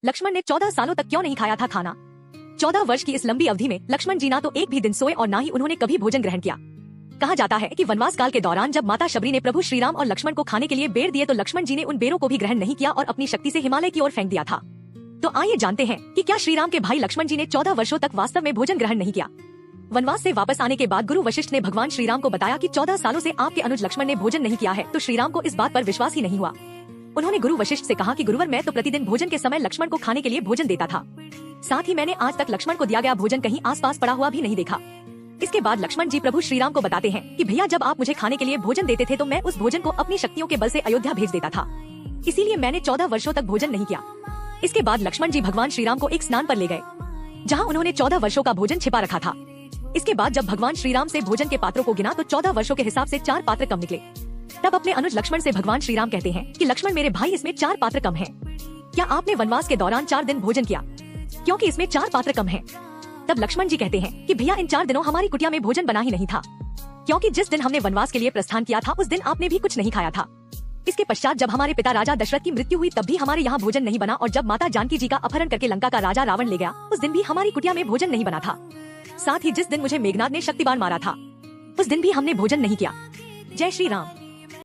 लक्ष्मण ने 14 सालों तक क्यों नहीं खाया था खाना। 14 वर्ष की इस लंबी अवधि में लक्ष्मण जी ना तो एक भी दिन सोए और ना ही उन्होंने कभी भोजन ग्रहण किया। कहा जाता है कि वनवास काल के दौरान जब माता शबरी ने प्रभु श्रीराम और लक्ष्मण को खाने के लिए बेर दिए तो लक्ष्मण जी ने उन बेरों को भी ग्रहण नहीं किया और अपनी शक्ति से हिमालय की ओर फेंक दिया था। तो आइए जानते हैं कि क्या श्रीराम के भाई लक्ष्मण जी ने 14 वर्षों तक वास्तव में भोजन ग्रहण नहीं किया। वनवास से वापस आने के बाद गुरु वशिष्ठ ने भगवान श्रीराम को बताया कि 14 सालों से आपके अनुज लक्ष्मण ने भोजन नहीं किया है, तो श्रीराम को इस बात पर विश्वास ही नहीं हुआ। उन्होंने गुरु वशिष्ठ से कहा कि गुरुवर, मैं तो प्रतिदिन भोजन के समय लक्ष्मण को खाने के लिए भोजन देता था, साथ ही मैंने आज तक लक्ष्मण को दिया गया भोजन कहीं आसपास पड़ा हुआ भी नहीं देखा। इसके बाद लक्ष्मण जी प्रभु श्रीराम को बताते हैं कि भैया, जब आप मुझे खाने के लिए भोजन देते थे तो मैं उस भोजन को अपनी शक्तियों के बल से अयोध्या भेज देता था, इसीलिए मैंने 14 वर्षों तक भोजन नहीं किया। इसके बाद लक्ष्मण जी भगवान श्रीराम को एक स्नान पर ले गए, जहाँ उन्होंने 14 वर्षों का भोजन छिपा रखा था। इसके बाद जब भगवान श्रीराम से भोजन के पात्रों को गिना तो 14 वर्षों के हिसाब से 4 पात्र कम निकले। तब अपने अनुज लक्ष्मण से भगवान श्रीराम कहते हैं कि लक्ष्मण, मेरे भाई, इसमें 4 पात्र कम हैं। क्या आपने वनवास के दौरान 4 दिन भोजन किया, क्योंकि इसमें 4 पात्र कम हैं। तब लक्ष्मण जी कहते हैं कि भैया, इन 4 दिनों हमारी कुटिया में भोजन बना ही नहीं था, क्योंकि जिस दिन हमने वनवास के लिए प्रस्थान किया था उस दिन आपने भी कुछ नहीं खाया था। इसके पश्चात जब हमारे पिता राजा दशरथ की मृत्यु हुई तब भी हमारे यहाँ भोजन नहीं बना, और जब माता जानकी जी का अपहरण करके लंका का राजा रावण ले गया उस दिन भी हमारी कुटिया में भोजन नहीं बना था। साथ ही जिस दिन मुझे मेघनाद ने शक्ति बाण मारा था उस दिन भी हमने भोजन नहीं किया। जय श्री राम।